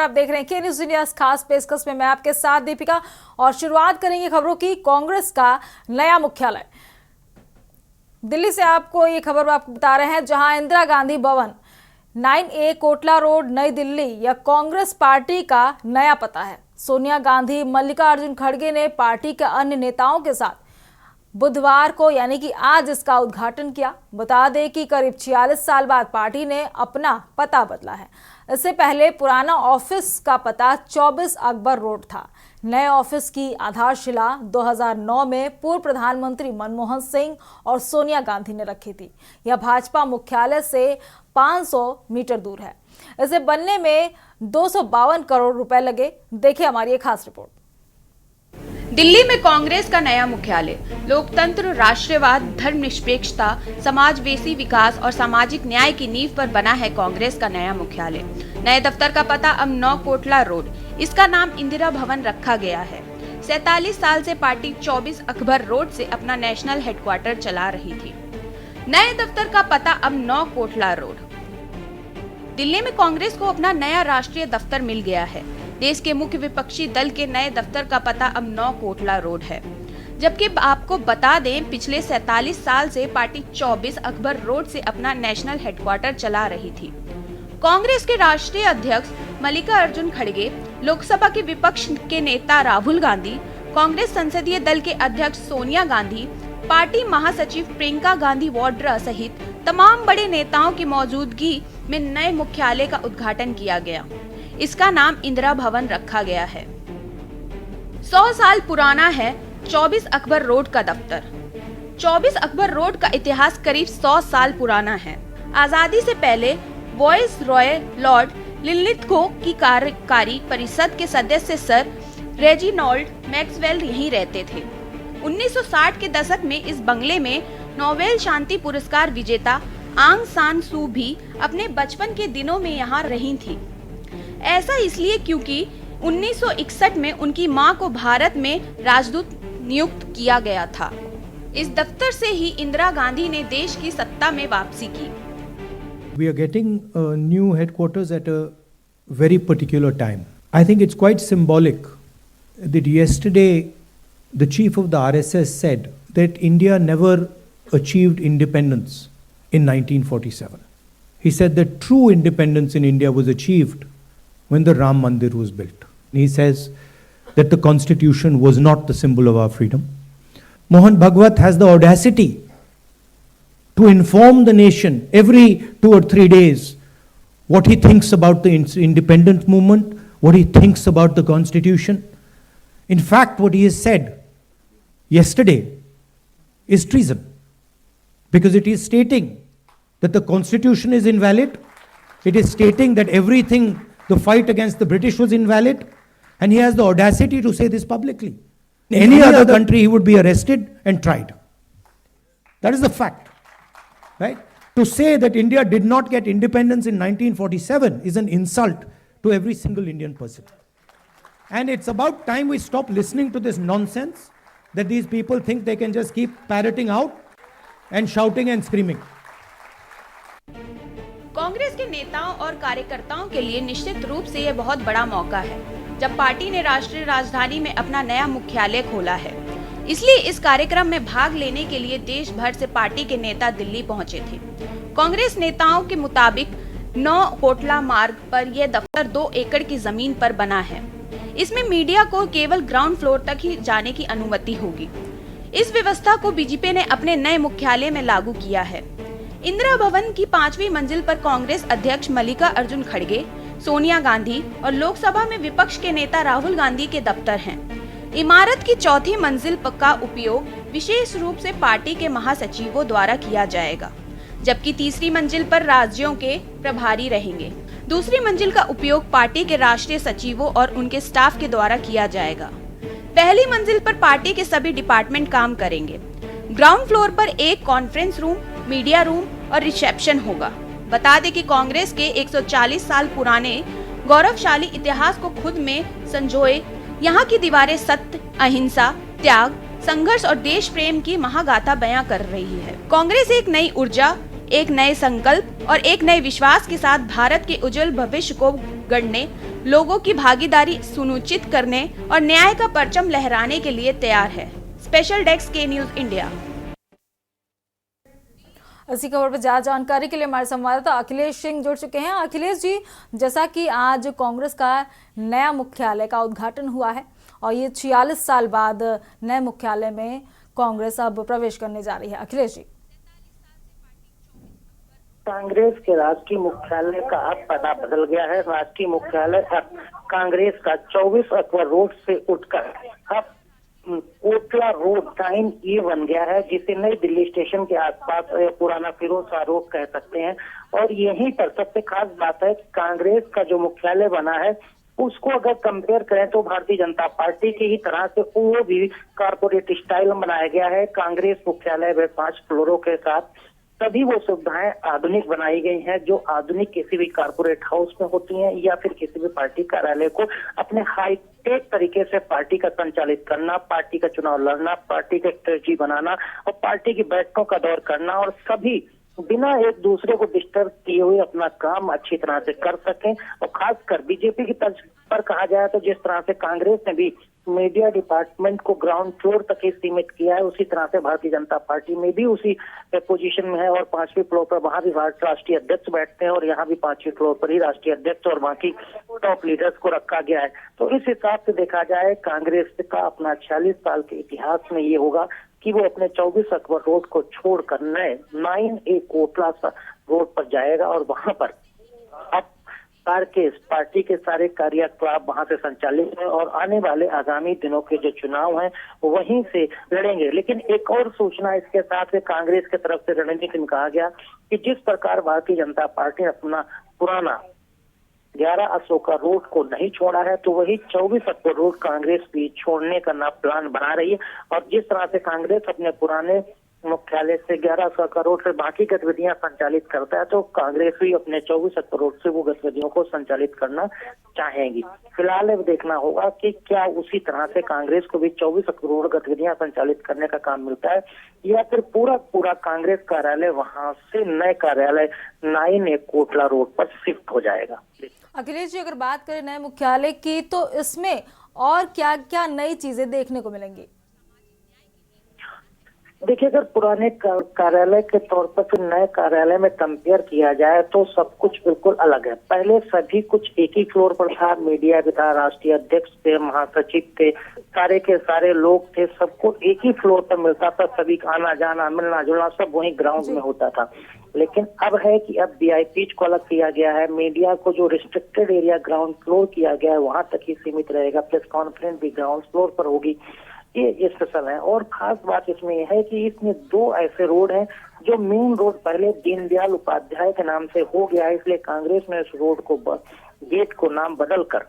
आप देख रहे हैं के न्यूज़ इंडिया खास पेशकश में मैं आपके साथ दीपिका और शुरुआत करेंगे खबरों की। कांग्रेस का नया मुख्यालय दिल्ली से आपको ये खबर आपको बता रहे हैं, जहां इंदिरा गांधी भवन 9A कोटला रोड नई दिल्ली यह कांग्रेस पार्टी का नया पता है। सोनिया गांधी, मल्लिकार्जुन खड़गे ने पार्टी के अन्य नेताओं के साथ बुधवार को यानी कि आज इसका उद्घाटन किया। बता दें कि करीब 46 साल बाद पार्टी ने अपना पता बदला है। इससे पहले पुराना ऑफिस का पता 24 अकबर रोड था। नए ऑफिस की आधारशिला 2009 में पूर्व प्रधानमंत्री मनमोहन सिंह और सोनिया गांधी ने रखी थी। यह भाजपा मुख्यालय से 500 मीटर दूर है। इसे बनने में 252 करोड़ रुपए लगे। देखिए हमारी एक खास रिपोर्ट। दिल्ली में कांग्रेस का नया मुख्यालय लोकतंत्र, राष्ट्रवाद, धर्मनिरपेक्षता, समावेशी विकास और सामाजिक न्याय की नींव पर बना है कांग्रेस का नया मुख्यालय। नए दफ्तर का पता अब 9 कोटला रोड, इसका नाम इंदिरा भवन रखा गया है। 47 साल से पार्टी 24 अकबर रोड से अपना नेशनल हेडक्वार्टर चला रही थी। नए दफ्तर का पता अब 9 कोटला रोड। दिल्ली में कांग्रेस को अपना नया राष्ट्रीय दफ्तर मिल गया है। देश के मुख्य विपक्षी दल के नए दफ्तर का पता अब 9 कोटला रोड है। जबकि आपको बता दें, पिछले 47 साल से पार्टी 24 अकबर रोड से अपना नेशनल हेडक्वार्टर चला रही थी। कांग्रेस के राष्ट्रीय अध्यक्ष मल्लिकार्जुन खड़गे, लोकसभा के विपक्ष के नेता राहुल गांधी, कांग्रेस संसदीय दल के अध्यक्ष सोनिया गांधी, पार्टी महासचिव प्रियंका गांधी वाड्रा सहित तमाम बड़े नेताओं की मौजूदगी में नए मुख्यालय का उद्घाटन किया गया। इसका नाम इंदिरा भवन रखा गया है। 100 साल पुराना है 24 अकबर रोड का दफ्तर। 24 अकबर रोड का इतिहास करीब 100 साल पुराना है। आजादी से पहले वॉइस रॉय लॉर्ड लिनलिथगो की कार्यकारी परिषद के सदस्य सर रेजिनॉल्ड मैक्सवेल यहीं रहते थे। 1960 के दशक में इस बंगले में नोबेल शांति पुरस्कार विजेता आंग सान सू भी अपने बचपन के दिनों में यहाँ रही थी। ऐसा इसलिए क्योंकि 1961 में उनकी मां को भारत में राजदूत नियुक्त किया गया था। इस दफ्तर से ही इंदिरा गांधी ने देश की सत्ता में वापसी की। We are getting new headquarters at a very particular time. I think it's quite symbolic that yesterday the chief of the RSS said that India never achieved independence in 1947. He said that true independence in India was achieved when the Ram Mandir was built. He says that the constitution was not the symbol of our freedom. Mohan Bhagwat has the audacity to inform the nation every 2 or 3 days what he thinks about the independent movement, what he thinks about the constitution. In fact, what he has said yesterday is treason, because it is stating that the constitution is invalid. It is stating that everything, the fight against the British was invalid, and he has the audacity to say this publicly. In any other country, he would be arrested and tried. That is the fact, right? To say that India did not get independence in 1947 is an insult to every single Indian person. And it's about time we stop listening to this nonsense that these people think they can just keep parroting out and shouting and screaming. Congress के नेताओं और कार्यकर्ताओं के लिए निश्चित रूप से यह बहुत बड़ा मौका है, जब पार्टी ने राष्ट्रीय राजधानी में अपना नया मुख्यालय खोला है। इसलिए इस कार्यक्रम में भाग लेने के लिए देश भर से पार्टी के नेता दिल्ली पहुंचे थे। कांग्रेस नेताओं के मुताबिक 9 कोटला मार्ग पर यह दफ्तर 2 एकड़ की जमीन पर बना है। इसमें मीडिया को केवल ग्राउंड फ्लोर तक ही जाने की अनुमति होगी। इस व्यवस्था को बीजेपी ने अपने नए मुख्यालय में लागू किया है। इंदिरा भवन की 5वीं मंजिल पर कांग्रेस अध्यक्ष मल्लिकार्जुन खड़गे, सोनिया गांधी और लोकसभा में विपक्ष के नेता राहुल गांधी के दफ्तर हैं। इमारत की 4थी मंजिल का उपयोग विशेष रूप से पार्टी के महासचिवों द्वारा किया जाएगा, जबकि 3री मंजिल पर राज्यों के प्रभारी रहेंगे। 2री मंजिल का उपयोग पार्टी के राष्ट्रीय सचिवों और उनके स्टाफ के द्वारा किया जाएगा। पहली मंजिल पर पार्टी के सभी डिपार्टमेंट काम करेंगे। ग्राउंड फ्लोर पर एक कॉन्फ्रेंस रूम, मीडिया रूम और रिसेप्शन होगा। बता दें कि कांग्रेस के 140 साल पुराने गौरवशाली इतिहास को खुद में संजोए यहाँ की दीवारें सत्य, अहिंसा, त्याग, संघर्ष और देश प्रेम की महागाथा बयां कर रही है। कांग्रेस एक नई ऊर्जा, एक नए संकल्प और एक नए विश्वास के साथ भारत के उज्जवल भविष्य को गढ़ने लोगों की भागीदारी सुनिश्चित करने और न्याय का परचम लहराने के लिए तैयार है। स्पेशल डेस्क के न्यूज इंडिया। इसी खबर पर ज्यादा जानकारी के लिए हमारे संवाददाता अखिलेश सिंह जुड़ चुके हैं। अखिलेश जी, जैसा कि आज कांग्रेस का नया मुख्यालय का उद्घाटन हुआ है और ये 46 साल बाद नए मुख्यालय में कांग्रेस अब प्रवेश करने जा रही है। अखिलेश जी, कांग्रेस के राष्ट्रीय मुख्यालय का अब पता बदल गया है। राष्ट्रीय मुख्यालय अब कांग्रेस का 24 अकबर रोड से उठकर अब कोटला रोड टाइम ये बन गया है, जिसे नई दिल्ली स्टेशन के आसपास पुराना फिरोज शाह रोड कह सकते हैं। और यहीं पर सबसे खास बात है, कांग्रेस का जो मुख्यालय बना है उसको अगर कंपेयर करें तो भारतीय जनता पार्टी की ही तरह से वो भी कारपोरेट स्टाइल में बनाया गया है। कांग्रेस मुख्यालय में 5 फ्लोरों के साथ सभी वो सुविधाएं आधुनिक बनाई गई हैं जो आधुनिक किसी भी कारपोरेट हाउस में होती हैं, या फिर किसी भी पार्टी कार्यालय को अपने हाईटेक तरीके से पार्टी का संचालित करना, पार्टी का चुनाव लड़ना, पार्टी का स्ट्रेटजी बनाना और पार्टी की बैठकों का दौर करना, और सभी बिना एक दूसरे को डिस्टर्ब किए हुए अपना काम अच्छी तरह से कर सकें। और खासकर बीजेपी की तर्ज पर कहा जाए तो जिस तरह से कांग्रेस ने भी मीडिया डिपार्टमेंट को ग्राउंड फ्लोर तक ही सीमित किया है, उसी तरह से भारतीय जनता पार्टी में भी उसी पोजीशन में है। और 5वीं फ्लोर पर वहां भी राष्ट्रीय अध्यक्ष बैठते हैं और यहाँ भी 5वीं फ्लोर पर ही राष्ट्रीय अध्यक्ष और बाकी टॉप लीडर्स को रखा गया है। तो इस हिसाब से देखा जाए कांग्रेस का अपना 46 साल के इतिहास में ये होगा कि वो अपने 24 अकबर रोड को छोड़कर नए 9A कोटला रोड पर जाएगा और वहां पर अब पार्टी के सारे कार्यकलाप वहां से संचालित हैं और आने वाले आगामी दिनों के जो चुनाव हैं वहीं से लड़ेंगे। लेकिन एक और सूचना इसके साथ कांग्रेस की तरफ से रणनीति में कहा गया कि जिस प्रकार भारतीय जनता पार्टी अपना पुराना 11 अशोका रोड को नहीं छोड़ा है, तो वही 24 अकबर रोड कांग्रेस भी छोड़ने का ना प्लान बना रही है। और जिस तरह से कांग्रेस अपने पुराने मुख्यालय से 11 अशोका रोड से बाकी गतिविधियां संचालित करता है, तो कांग्रेस भी अपने 24 अकबर रोड से वो गतिविधियों को संचालित करना चाहेंगी। फिलहाल अब देखना होगा कि क्या उसी तरह से कांग्रेस को भी 24 अकबर रोड गतिविधियां संचालित करने का काम मिलता है, या फिर पूरा कांग्रेस कार्यालय वहां से नए कार्यालय 9A कोटला रोड पर शिफ्ट हो जाएगा। अखिलेश जी, अगर बात करें नए मुख्यालय की तो इसमें और क्या क्या नई चीजें देखने को मिलेंगी? देखिए, अगर पुराने कार्यालय के तौर पर फिर नए कार्यालय में कंपेयर किया जाए तो सब कुछ बिल्कुल अलग है। पहले सभी कुछ एक ही फ्लोर पर था, मीडिया भी था, राष्ट्रीय अध्यक्ष थे, महासचिव थे, सारे के सारे लोग थे, सबको एक ही फ्लोर पर मिलता था, सभी का आना जाना मिलना जुलना सब वही ग्राउंड में होता था। लेकिन अब है कि अब VIP को अलग किया गया है, मीडिया को जो रिस्ट्रिक्टेड एरिया ग्राउंड फ्लोर किया गया है वहां तक ही सीमित रहेगा, प्रेस कॉन्फ्रेंस भी ग्राउंड फ्लोर पर होगी। ये स्पेशल है। और खास बात इसमें यह है कि इसमें 2 ऐसे रोड हैं जो मेन रोड पहले दीनदयाल उपाध्याय के नाम से हो गया है, इसलिए कांग्रेस ने इस रोड को गेट को नाम बदलकर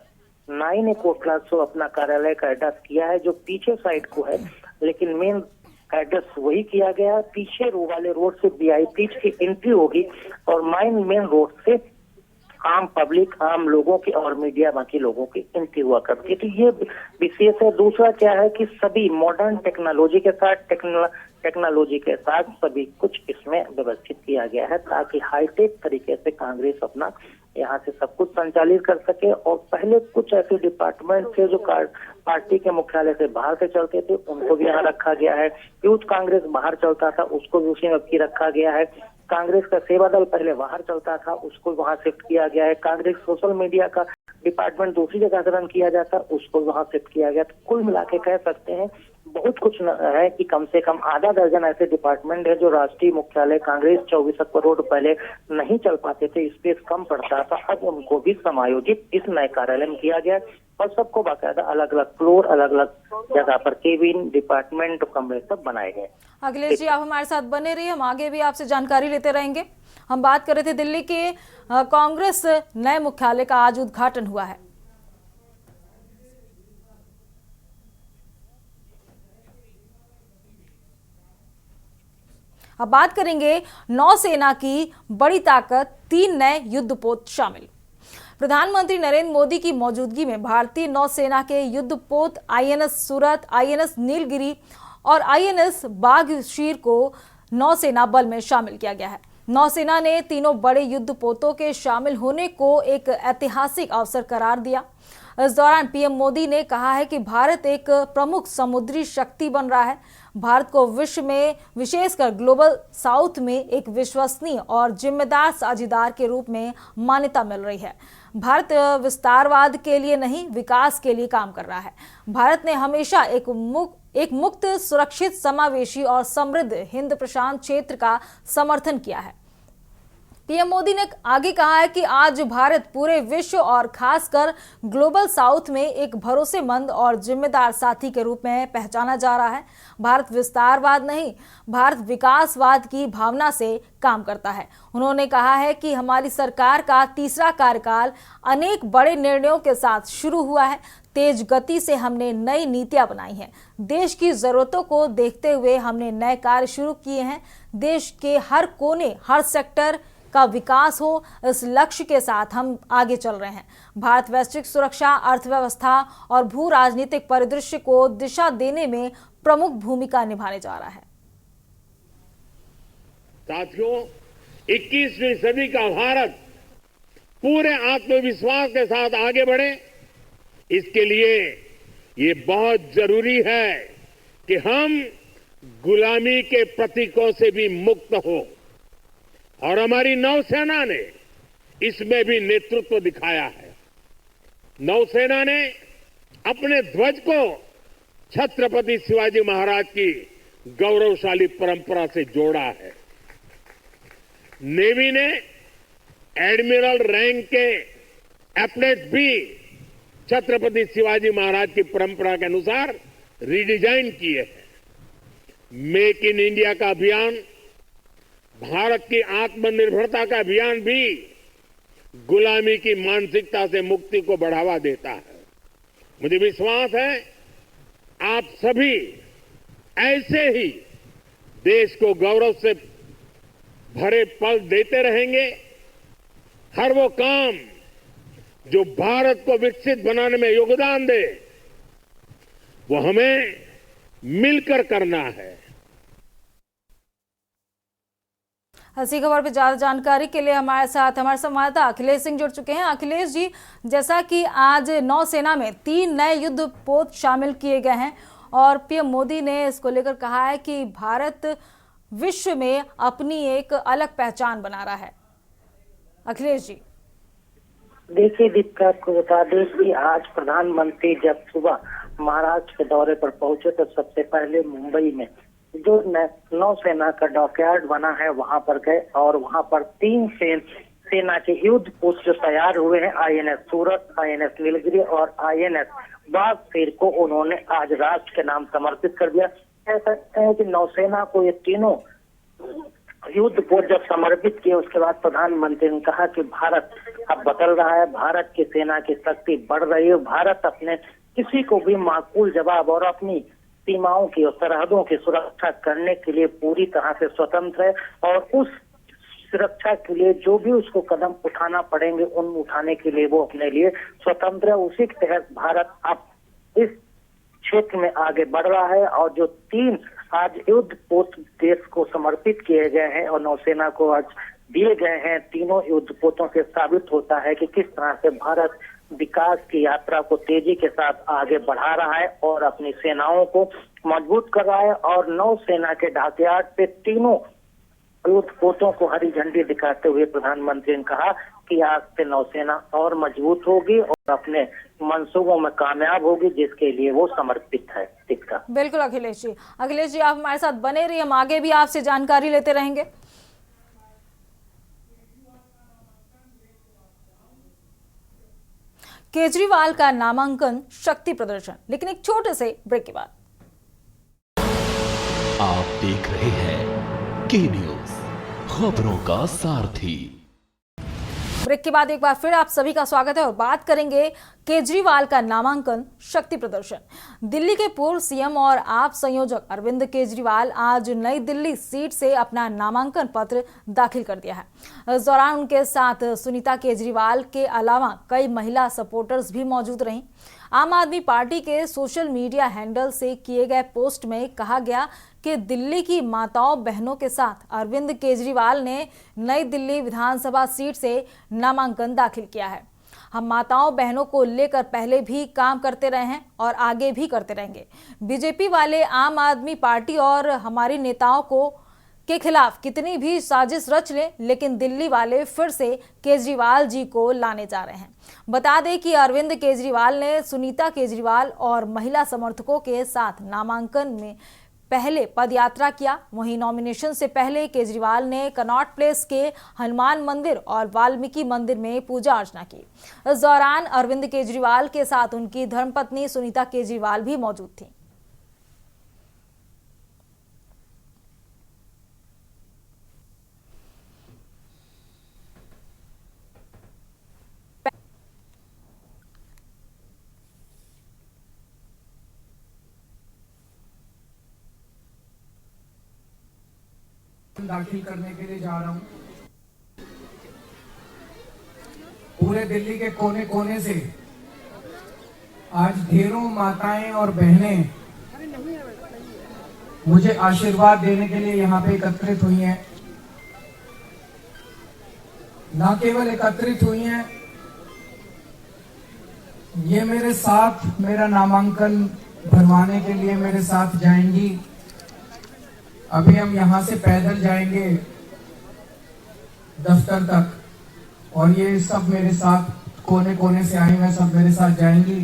9A कोटला से अपना कार्यालय का एड्रेस किया है, जो पीछे साइड को है, लेकिन मेन एड्रेस वही किया गया। पीछे रो वाले रोड से VIP की एंट्री होगी और मेन रोड से आम पब्लिक, आम लोगों की और मीडिया बाकी लोगों की एंट्री हुआ करती है। तो ये विशेष है। दूसरा क्या है कि सभी मॉडर्न टेक्नोलॉजी के साथ सभी कुछ इसमें व्यवस्थित किया गया है, ताकि हाईटेक तरीके से कांग्रेस अपना यहाँ से सब कुछ संचालित कर सके। और पहले कुछ ऐसे डिपार्टमेंट थे जो पार्टी के मुख्यालय से बाहर से चलते थे, उनको भी यहाँ रखा गया है। यूथ कांग्रेस बाहर चलता था, उसको भी उसी में रखा गया है। कांग्रेस का सेवा दल पहले बाहर चलता था, उसको वहां शिफ्ट किया गया है। कांग्रेस सोशल मीडिया का डिपार्टमेंट दूसरी जगह से रन किया जाता, उसको वहां शिफ्ट किया गया। तो कुल मिला के कह सकते हैं बहुत कुछ है कि कम से कम आधा दर्जन ऐसे डिपार्टमेंट है जो राष्ट्रीय मुख्यालय कांग्रेस 24 अकबर रोड पहले नहीं चल पाते थे, स्पेस कम पड़ता था, अब उनको भी समायोजित इस नए कार्यालय में किया गया और सबको बाकायदा अलग अलग फ्लोर, अलग अलग जगह पर केबिन, डिपार्टमेंट, कमरे सब बनाए गए। अखिलेश जी, आप हमारे साथ बने रहिए, हम आगे भी आपसे जानकारी लेते रहेंगे। हम बात कर रहे थे दिल्ली के कांग्रेस नए मुख्यालय का आज उद्घाटन हुआ है। अब बात करेंगे नौसेना की बड़ी ताकत, 3 नए युद्धपोत शामिल। प्रधानमंत्री नरेंद्र मोदी की मौजूदगी में भारतीय नौसेना के युद्धपोत INS सूरत, INS नीलगिरी और INS बाघशीर को नौसेना बल में शामिल किया गया है। नौसेना ने तीनों बड़े युद्धपोतों के शामिल होने को एक ऐतिहासिक अवसर करार दिया। इस दौरान पीएम मोदी ने कहा है कि भारत एक प्रमुख समुद्री शक्ति बन रहा है। भारत को विश्व में, विशेषकर ग्लोबल साउथ में, एक विश्वसनीय और जिम्मेदार साझेदार के रूप में मान्यता मिल रही है। भारत विस्तारवाद के लिए नहीं, विकास के लिए काम कर रहा है। भारत ने हमेशा एक मुक्त, सुरक्षित, समावेशी और समृद्ध हिंद प्रशांत क्षेत्र का समर्थन किया है। पीएम मोदी ने आगे कहा है कि आज भारत पूरे विश्व और खासकर ग्लोबल साउथ में एक भरोसेमंद और जिम्मेदार साथी के रूप में पहचाना जा रहा है। भारत विस्तारवाद नहीं, भारत विकासवाद की भावना से काम करता है। उन्होंने कहा है कि हमारी सरकार का तीसरा कार्यकाल अनेक बड़े निर्णयों के साथ शुरू हुआ है। तेज गति से हमने नई नीतियां बनाई हैं। देश की जरूरतों को देखते हुए हमने नए कार्य शुरू किए हैं। देश के हर कोने, हर सेक्टर का विकास हो, इस लक्ष्य के साथ हम आगे चल रहे हैं। भारत वैश्विक सुरक्षा, अर्थव्यवस्था और भू राजनीतिक परिदृश्य को दिशा देने में प्रमुख भूमिका निभाने जा रहा है। साथियों, 21वीं सदी का भारत पूरे आत्मविश्वास के साथ आगे बढ़े, इसके लिए ये बहुत जरूरी है कि हम गुलामी के प्रतीकों से भी मुक्त हो, और हमारी नौसेना ने इसमें भी नेतृत्व दिखाया है। नौसेना ने अपने ध्वज को छत्रपति शिवाजी महाराज की गौरवशाली परंपरा से जोड़ा है। नेवी ने एडमिरल रैंक के एपलेट्स भी छत्रपति शिवाजी महाराज की परंपरा के अनुसार रिडिजाइन किए हैं। मेक इन इंडिया का अभियान, भारत की आत्मनिर्भरता का अभियान भी गुलामी की मानसिकता से मुक्ति को बढ़ावा देता है। मुझे विश्वास है आप सभी ऐसे ही देश को गौरव से भरे पल देते रहेंगे। हर वो काम जो भारत को विकसित बनाने में योगदान दे, वो हमें मिलकर करना है। इसी खबर पर ज्यादा जानकारी के लिए हमारे साथ हमारे संवाददाता अखिलेश सिंह जुड़ चुके हैं। अखिलेश जी, जैसा कि आज नौसेना में 3 नए युद्धपोत शामिल किए गए हैं और पीएम मोदी ने इसको लेकर कहा है कि भारत विश्व में अपनी एक अलग पहचान बना रहा है। अखिलेश जी, देखिए दीपिका, आपको बता दें कि आज प्रधानमंत्री जब सुबह महाराष्ट्र के दौरे पर पहुंचे तो सबसे पहले मुंबई में जो नौसेना का डॉकयार्ड बना है वहां पर गए और वहां पर 3 सेना के युद्धपोत जो तैयार हुए हैं, आईएनएस सूरत, आईएनएस नीलगिरी और आईएनएस बागफीर को उन्होंने आज राष्ट्र के नाम समर्पित कर दिया। कह सकते हैं कि नौसेना को ये तीनों युद्धपोत जब समर्पित किए उसके बाद प्रधानमंत्री ने कहा कि भारत अब बदल रहा है, भारत की सेना की शक्ति बढ़ रही है, भारत अपने किसी को भी माकूल जवाब और अपनी सीमाओं की और सरहदों की सुरक्षा करने के लिए पूरी तरह से स्वतंत्र है और उस सुरक्षा के लिए जो भी उसको कदम उठाना पड़ेंगे उन उठाने के लिए वो अपने लिए स्वतंत्र है। उसी के तहत भारत अब इस क्षेत्र में आगे बढ़ रहा है और जो 3 आज युद्धपोत देश को समर्पित किए गए हैं और नौसेना को आज दिए गए हैं, तीनों युद्धपोतों से साबित होता है कि किस तरह से भारत विकास की यात्रा को तेजी के साथ आगे बढ़ा रहा है और अपनी सेनाओं को मजबूत कर रहा है। और नौसेना के डॉकयार्ड पे तीनों युद्धपोतों को हरी झंडी दिखाते हुए प्रधानमंत्री ने कहा कि आज से नौसेना और मजबूत होगी और अपने मंसूबों में कामयाब होगी जिसके लिए वो समर्पित है। टिक्का बिल्कुल अखिलेश जी। अखिलेश जी, आप हमारे साथ बने रहिए, हम आगे भी आपसे जानकारी लेते रहेंगे। केजरीवाल का नामांकन शक्ति प्रदर्शन, लेकिन एक छोटे से ब्रेक के बाद। आप देख रहे हैं के न्यूज, खबरों का सारथी। ब्रेक के बाद एक बार फिर आप सभी का स्वागत है और बात करेंगे केजरीवाल का नामांकन शक्ति प्रदर्शन। दिल्ली के पूर्व सीएम और आप संयोजक अरविंद केजरीवाल आज नई दिल्ली सीट से अपना नामांकन पत्र दाखिल कर दिया है। इस दौरान उनके साथ सुनीता केजरीवाल के अलावा कई महिला सपोर्टर्स भी मौजूद रहीं। आम आदमी पार्टी के सोशल मीडिया हैंडल से किए गए पोस्ट में कहा गया कि दिल्ली की माताओं बहनों के साथ अरविंद केजरीवाल ने नई दिल्ली विधानसभा सीट से नामांकन दाखिल किया है। हम माताओं बहनों को लेकर पहले भी काम करते रहे हैं और आगे भी करते रहेंगे। बीजेपी वाले आम आदमी पार्टी और हमारी नेताओं को के खिलाफ कितनी भी साजिश रच लें, लेकिन दिल्ली वाले फिर से केजरीवाल जी को लाने जा रहे हैं। बता दें कि अरविंद केजरीवाल ने सुनीता केजरीवाल और महिला समर्थकों के साथ नामांकन में पहले पदयात्रा किया। वहीं नॉमिनेशन से पहले केजरीवाल ने कनॉट प्लेस के हनुमान मंदिर और वाल्मीकि मंदिर में पूजा अर्चना की। इस दौरान अरविंद केजरीवाल के साथ उनकी धर्मपत्नी सुनीता केजरीवाल भी मौजूद थी। दाखिल करने के लिए जा रहा हूं। पूरे दिल्ली के कोने कोने से आज ढेरों माताएं और बहनें मुझे आशीर्वाद देने के लिए यहाँ पे एकत्रित हुई हैं। ना केवल एकत्रित हुई हैं, ये मेरे साथ मेरा नामांकन भरवाने के लिए मेरे साथ जाएंगी। अभी हम यहाँ से पैदल जाएंगे दफ्तर तक और ये सब मेरे साथ कोने कोने से आई हैं, सब मेरे साथ जाएंगी।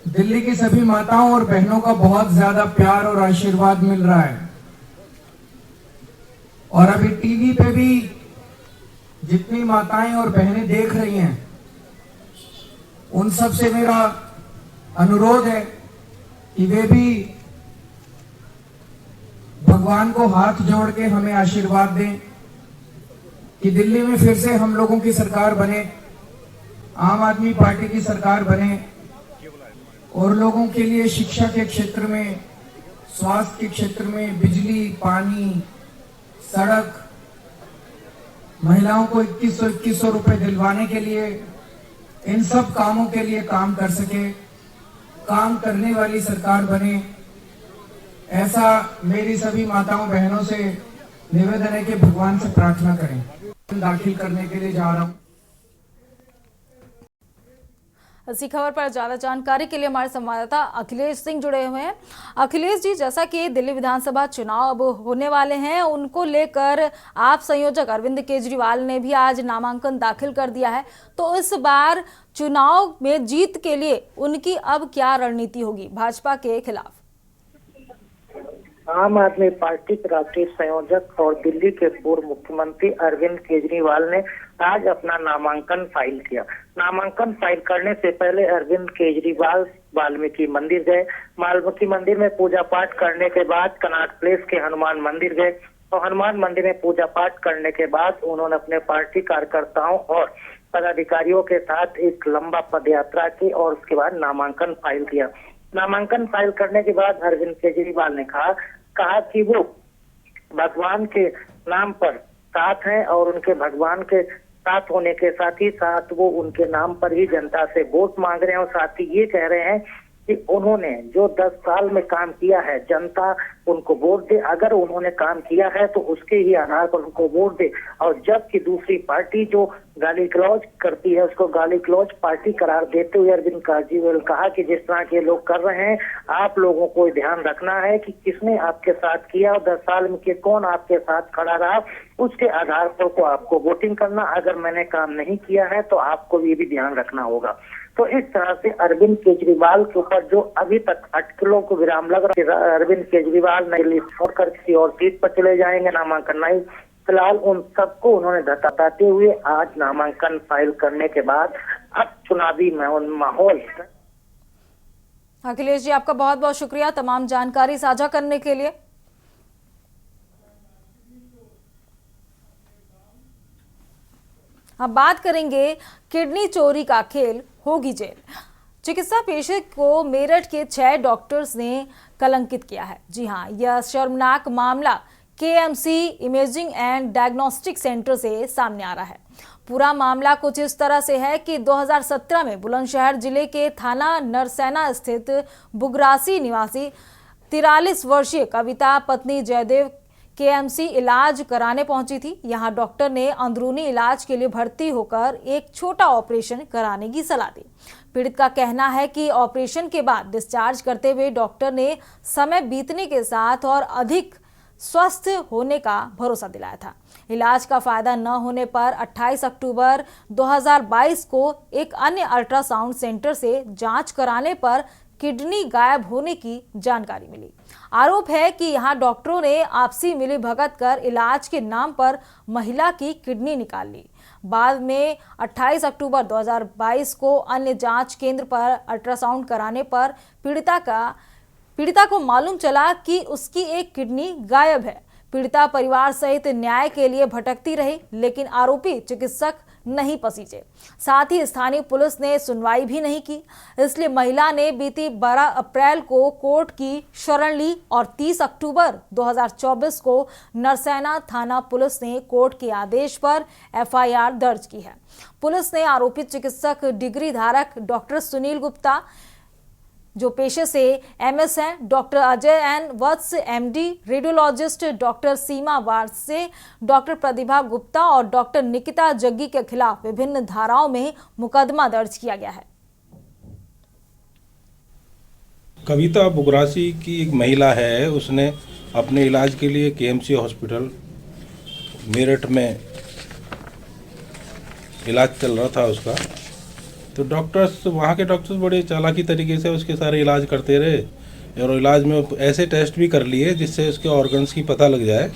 दिल्ली की सभी माताओं और बहनों का बहुत ज्यादा प्यार और आशीर्वाद मिल रहा है और अभी टीवी पे भी जितनी माताएं और बहनें देख रही हैं, उन सब से मेरा अनुरोध है कि वे भी भगवान को हाथ जोड़ के हमें आशीर्वाद दें कि दिल्ली में फिर से हम लोगों की सरकार बने, आम आदमी पार्टी की सरकार बने और लोगों के लिए शिक्षा के क्षेत्र में, स्वास्थ्य के क्षेत्र में, बिजली, पानी, सड़क, महिलाओं को 2100 रुपए दिलवाने के लिए, इन सब कामों के लिए काम कर सके, काम करने वाली सरकार बने, ऐसा मेरी सभी माताओं बहनों से निवेदन है कि भगवान से प्रार्थना करें। दाखिल करने के लिए जा रहा हूं। इसी खबर पर ज्यादा जानकारी के लिए हमारे संवाददाता अखिलेश सिंह जुड़े हुए हैं। अखिलेश जी, जैसा कि दिल्ली विधानसभा चुनाव अब होने वाले हैं, उनको लेकर आप संयोजक अरविंद केजरीवाल ने भी आज नामांकन दाखिल कर दिया है, तो इस बार चुनाव में जीत के लिए उनकी अब क्या रणनीति होगी भाजपा के खिलाफ? आम आदमी पार्टी के राष्ट्रीय संयोजक और दिल्ली के पूर्व मुख्यमंत्री अरविंद केजरीवाल ने आज अपना नामांकन फाइल किया। नामांकन फाइल करने से पहले अरविंद केजरीवाल वाल्मीकि मंदिर गए। वाल्मीकि मंदिर में पूजा पाठ करने के बाद कनॉट प्लेस के हनुमान मंदिर गए और हनुमान मंदिर में पूजा पाठ करने के बाद उन्होंने अपने पार्टी कार्यकर्ताओं और पदाधिकारियों के साथ एक लंबा पदयात्रा की और उसके बाद नामांकन फाइल किया। नामांकन फाइल करने के बाद अरविंद केजरीवाल ने कहा कि वो भगवान के नाम पर साथ हैं और उनके भगवान के साथ होने के साथ ही साथ वो उनके नाम पर ही जनता से वोट मांग रहे हैं और साथ ही ये कह रहे हैं कि उन्होंने जो 10 साल में काम किया है जनता उनको वोट दे। अगर उन्होंने काम किया है तो उसके ही आधार पर उनको वोट दे। और जबकि दूसरी पार्टी जो गाली गलौज करती है उसको गाली गलौज पार्टी करार देते हुए अरविंद केजरीवाल ने कहा कि जिस तरह के लोग कर रहे हैं, आप लोगों को ध्यान रखना है कि किसने आपके साथ किया और 10 साल में कौन आपके साथ खड़ा रहा, उसके आधार पर को आपको वोटिंग करना। अगर मैंने काम नहीं किया है तो आपको ये भी ध्यान रखना होगा। तो इस तरह से अरविंद केजरीवाल के ऊपर जो अभी तक अटकलों को विराम लग रहा है, अरविंद केजरीवाल नई लिस्ट छोड़कर किसी और सीट पर चले जाएंगे, नामांकन नहीं। फिलहाल उन सबको उन्होंने बताते हुए आज नामांकन फाइल करने के बाद अब चुनावी माहौल। अखिलेश जी, आपका बहुत बहुत शुक्रिया तमाम जानकारी साझा करने के लिए। अब बात करेंगे किडनी चोरी का खेल होगी जेल। चिकित्सा पेशे को मेरठ के 6 डॉक्टर्स ने कलंकित किया है। जी हां, यह शर्मनाक मामला KMC imaging and diagnostic centre से सामने आ रहा है। पूरा मामला कुछ इस तरह से है कि 2017 में बुलंदशहर जिले के थाना नरसैना स्थित बुगरासी निवासी 43 वर्षीय कविता पत्नी जयदेव केएमसी इलाज कराने पहुंची थी। यहां डॉक्टर ने अंदरूनी इलाज के लिए भर्ती होकर एक छोटा ऑपरेशन कराने की सलाह दी। पीड़ित का कहना है कि ऑपरेशन के बाद डिस्चार्ज करते हुए डॉक्टर ने समय बीतने के साथ और अधिक स्वस्थ होने का भरोसा दिलाया था। इलाज का फायदा न होने पर 28 अक्टूबर 2022 को एक अन्य अल्ट्रासाउंड सेंटर से जांच कराने पर किडनी गायब होने की जानकारी मिली। आरोप है कि यहां डॉक्टरों ने आपसी मिलीभगत कर इलाज के नाम पर महिला की किडनी निकाल ली। बाद में 28 अक्टूबर 2022 को अन्य जांच केंद्र पर अल्ट्रासाउंड कराने पर पीड़िता को मालूम चला कि उसकी एक किडनी गायब है। पीड़िता परिवार सहित न्याय के लिए भटकती रही, लेकिन आरोपी चिकित्सक नहीं पसीजे। साथ ही स्थानीय पुलिस ने सुनवाई भी नहीं की। इसलिए महिला ने बीती 12 अप्रैल को कोर्ट की शरण ली और 30 अक्टूबर 2024 को नरसैना थाना पुलिस ने कोर्ट के आदेश पर एफआईआर दर्ज की है। पुलिस ने आरोपित चिकित्सक डिग्री धारक डॉक्टर सुनील गुप्ता, जो पेशे से एमएस हैं, डॉक्टर अजय एन वत्स एमडी, रेडियोलॉजिस्ट डॉक्टर सीमा वारसे, डॉक्टर प्रतिभा गुप्ता और डॉक्टर निकिता जग्गी के खिलाफ विभिन्न धाराओं में मुकदमा दर्ज किया गया है। कविता बुगरासी की एक महिला है, उसने अपने इलाज के लिए केएमसी हॉस्पिटल मेरठ में इलाज चल रहा था उसका, तो डॉक्टर्स, वहाँ के डॉक्टर्स बड़े चालाकी तरीके से उसके सारे इलाज करते रहे और इलाज में ऐसे टेस्ट भी कर लिए जिससे उसके ऑर्गन्स की पता लग जाए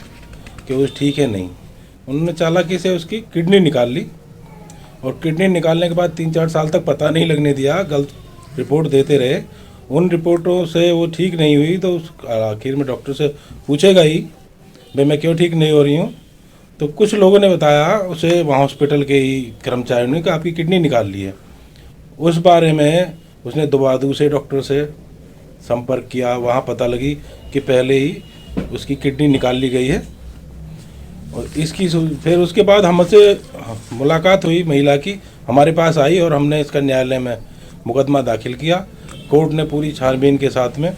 कि वो ठीक है नहीं। उन्होंने चालाकी से उसकी किडनी निकाल ली और किडनी निकालने के बाद 3-4 साल तक पता नहीं लगने दिया, गलत रिपोर्ट देते रहे। उन रिपोर्टों से वो ठीक नहीं हुई तो आखिर में डॉक्टर से पूछेगा ही भाई मैं क्यों ठीक नहीं हो रही हूँ। तो कुछ लोगों ने बताया उसे, वहाँ हॉस्पिटल के ही कर्मचारियों ने, कि आपकी किडनी निकाल ली है। उस बारे में उसने दोबारा दूसरे डॉक्टर से संपर्क किया, वहाँ पता लगी कि पहले ही उसकी किडनी निकाल ली गई है। और इसकी फिर उसके बाद हमसे मुलाकात हुई महिला की, हमारे पास आई और हमने इसका न्यायालय में मुकदमा दाखिल किया। कोर्ट ने पूरी छानबीन के साथ में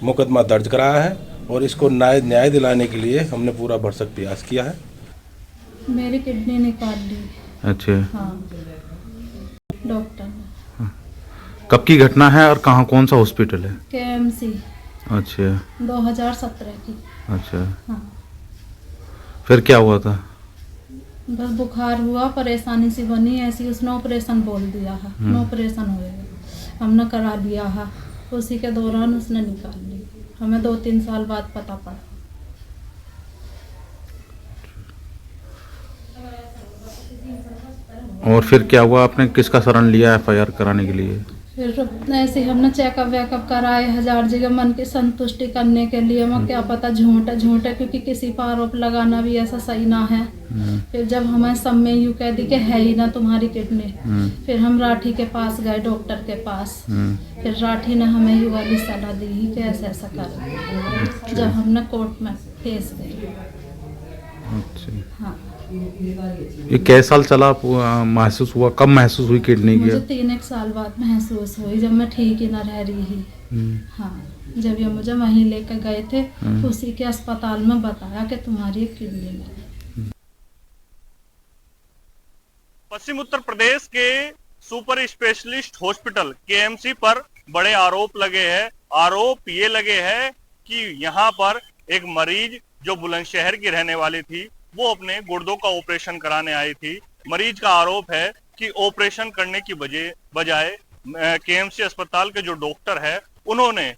मुकदमा दर्ज कराया है और इसको न्याय दिलाने के लिए हमने पूरा भरसक प्रयास किया है। मेरी किडनी निकाल ली। अच्छा। हाँ, डॉक्टर ने। कब की घटना है और कहाँ, कौन सा हॉस्पिटल है? केएमसी। अच्छा। 2017 की। अच्छा। हाँ। फिर क्या हुआ था? बस बुखार हुआ, परेशानी सी बनी ऐसी, उसने ऑपरेशन बोल दिया है, ऑपरेशन होएगा, हमने करा लिया है। उसी के दौरान उसने निकाल ली, हमें 2-3 साल बाद पता पड़ा। और फिर क्या हुआ, आपने किसका शरण लिया एफआईआर कराने के लिए? फिर ऐसे हमने चेकअप वेकअप कराए 1000 जगह, मन की संतुष्टि करने के लिए। मैं क्या पता झूठ है, क्योंकि किसी पर आरोप लगाना भी ऐसा सही ना है। फिर जब हमें सब में यूँ कह दी कि है ही ना तुम्हारी किडनी, फिर हम राठी के पास गए, डॉक्टर के पास। फिर राठी ने हमें ये वाली सलाह दी कि ऐसा कर। जब हमने कोर्ट में केस गए। अच्छा। हाँ। ये कैसे साल चला, महसूस हुआ, कब महसूस हुई किडनी की? मुझे 3-1 साल बाद महसूस हुई, जब मैं ठीक ही ना रह रही ही। हाँ, जब ये मुझे वहीं लेकर गए थे, उसी के अस्पताल में बताया कि तुम्हारी किडनी में। पश्चिम उत्तर प्रदेश के सुपर स्पेशलिस्ट हॉस्पिटल केएमसी पर बड़े आरोप लगे हैं। आरोप ये लगे हैं कि यहाँ पर एक मरीज जो बुलंदशहर की रहने वाली थी, वो अपने गुर्दों का ऑपरेशन कराने आई थी। मरीज का आरोप है कि ऑपरेशन करने की बजाय केएमसी अस्पताल के जो डॉक्टर है, उन्होंने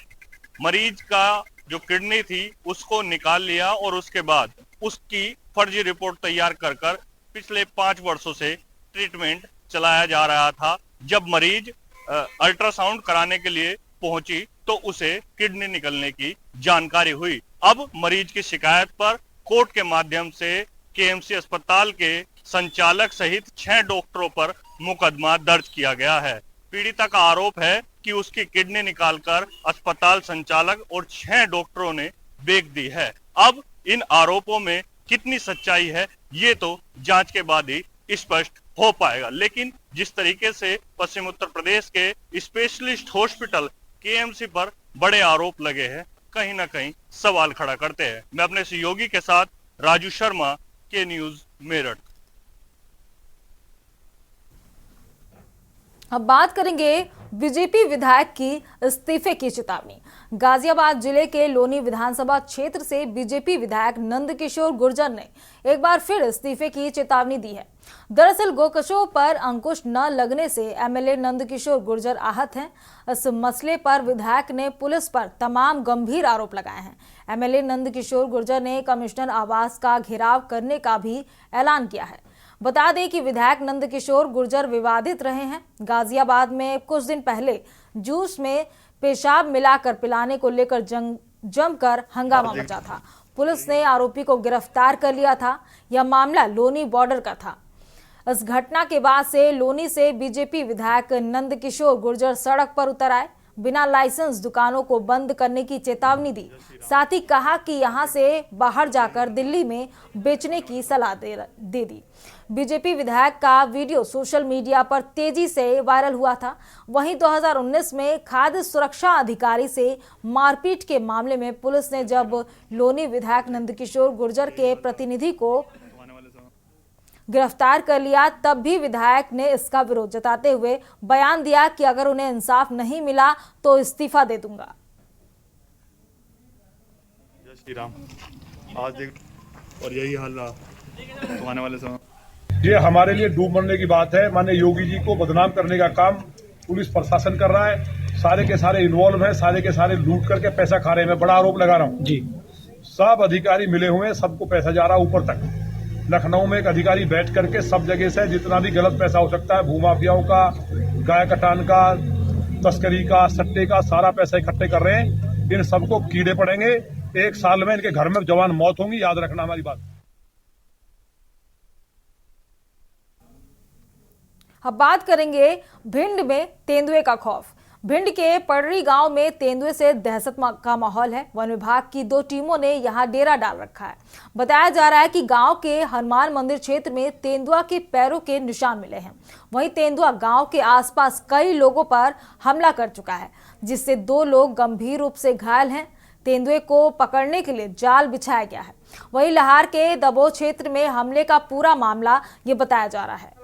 मरीज का जो किडनी थी उसको निकाल लिया और उसके बाद उसकी फर्जी रिपोर्ट तैयार कर पिछले 5 वर्षों से ट्रीटमेंट चलाया जा रहा था। जब मरीज अल्ट्रासाउंड कराने के लिए पहुंची तो उसे किडनी निकलने की जानकारी हुई। अब मरीज की शिकायत पर कोर्ट के माध्यम से केएमसी अस्पताल के संचालक सहित 6 डॉक्टरों पर मुकदमा दर्ज किया गया है। पीड़िता का आरोप है कि उसकी किडनी निकालकर अस्पताल संचालक और 6 डॉक्टरों ने बेच दी है। अब इन आरोपों में कितनी सच्चाई है ये तो जांच के बाद ही स्पष्ट हो पाएगा। लेकिन जिस तरीके से पश्चिम उत्तर प्रदेश के स्पेशलिस्ट हॉस्पिटल केएमसी पर बड़े आरोप लगे हैं, कहीं ना कहीं सवाल खड़ा करते हैं। मैं अपने सहयोगी के साथ राजू शर्मा, के न्यूज मेरठ। अब बात करेंगे बीजेपी विधायक की इस्तीफे की चेतावनी। गाजियाबाद जिले के लोनी विधानसभा क्षेत्र से बीजेपी विधायक नंदकिशोर गुर्जर ने एक बार फिर इस्तीफे की चेतावनी दी है। दरअसल गोकशों पर अंकुश न लगने से एमएलए नंदकिशोर गुर्जर आहत हैं। इस मसले पर विधायक ने पुलिस पर तमाम गंभीर आरोप लगाए हैं। एमएलए नंदकिशोर गुर्जर ने कमिश्नर आवास का घेराव करने का भी ऐलान किया है। बता दें कि विधायक नंदकिशोर गुर्जर विवादित रहे हैं। गाजियाबाद में कुछ दिन पहले जूस में पेशाब मिलाकर पिलाने को लेकर जमकर हंगामा मचा था। पुलिस ने आरोपी को गिरफ्तार कर लिया था। यह मामला लोनी बॉर्डर का था। इस घटना के बाद से लोनी से बीजेपी विधायक नंदकिशोर गुर्जर सड़क पर उतर आए। बिना लाइसेंस दुकानों को बंद करने की चेतावनी दी। साथ ही कहा कि यहां से बाहर जाकर दिल्ली में बेचने की सलाह दे दी। बीजेपी विधायक का वीडियो सोशल मीडिया पर तेजी से वायरल हुआ था। वहीं 2019 में खाद्य सुरक्षा अधिकारी से मारपीट के मामले में पुलिस ने जब लोनी विधायक नंदकिशोर गुर्जर के प्रतिनिधि को गिरफ्तार कर लिया, तब भी विधायक ने इसका विरोध जताते हुए बयान दिया कि अगर उन्हें इंसाफ नहीं मिला तो इस्तीफा दे दूंगा। जय श्री राम। आज देख और यही हाल रहा आने वाले समय। ये हमारे लिए डूब मरने की बात है। माननीय योगी जी को बदनाम करने का काम पुलिस प्रशासन कर रहा है। सारे के सारे इन्वॉल्व हैं, सारे के सारे लूट करके पैसा खा रहे हैं। मैं बड़ा आरोप लगा रहा हूँ जी। सब अधिकारी मिले हुए हैं, सबको पैसा जा रहा है ऊपर तक। लखनऊ में एक अधिकारी बैठ करके सब जगह से जितना भी गलत पैसा हो सकता है, भूमाफियाओं का, गाय कटान का, तस्करी का, सट्टे का, सारा पैसा इकट्ठे कर रहे हैं। इन सबको कीड़े पड़ेंगे। 1 साल में इनके घर में जवान मौत होंगी, याद रखना हमारी बात। अब बात करेंगे भिंड में तेंदुए का खौफ। भिंड के पड़री गांव में तेंदुए से दहशत का माहौल है। वन विभाग की 2 टीमों ने यहां डेरा डाल रखा है। बताया जा रहा है कि गांव के हनुमान मंदिर क्षेत्र में तेंदुआ के पैरों के निशान मिले हैं। वहीं तेंदुआ गांव के आसपास कई लोगों पर हमला कर चुका है, जिससे 2 लोग गंभीर रूप से घायल हैं। तेंदुए को पकड़ने के लिए जाल बिछाया गया है। वहीं लहार के दबो क्षेत्र में हमले का पूरा मामला ये बताया जा रहा है।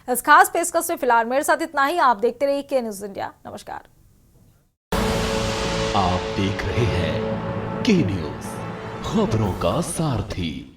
इस खास पेशकश में फिलहाल मेरे साथ इतना ही। आप देखते रहिए के न्यूज़ इंडिया। नमस्कार। आप देख रहे हैं के न्यूज़, खबरों का सारथी।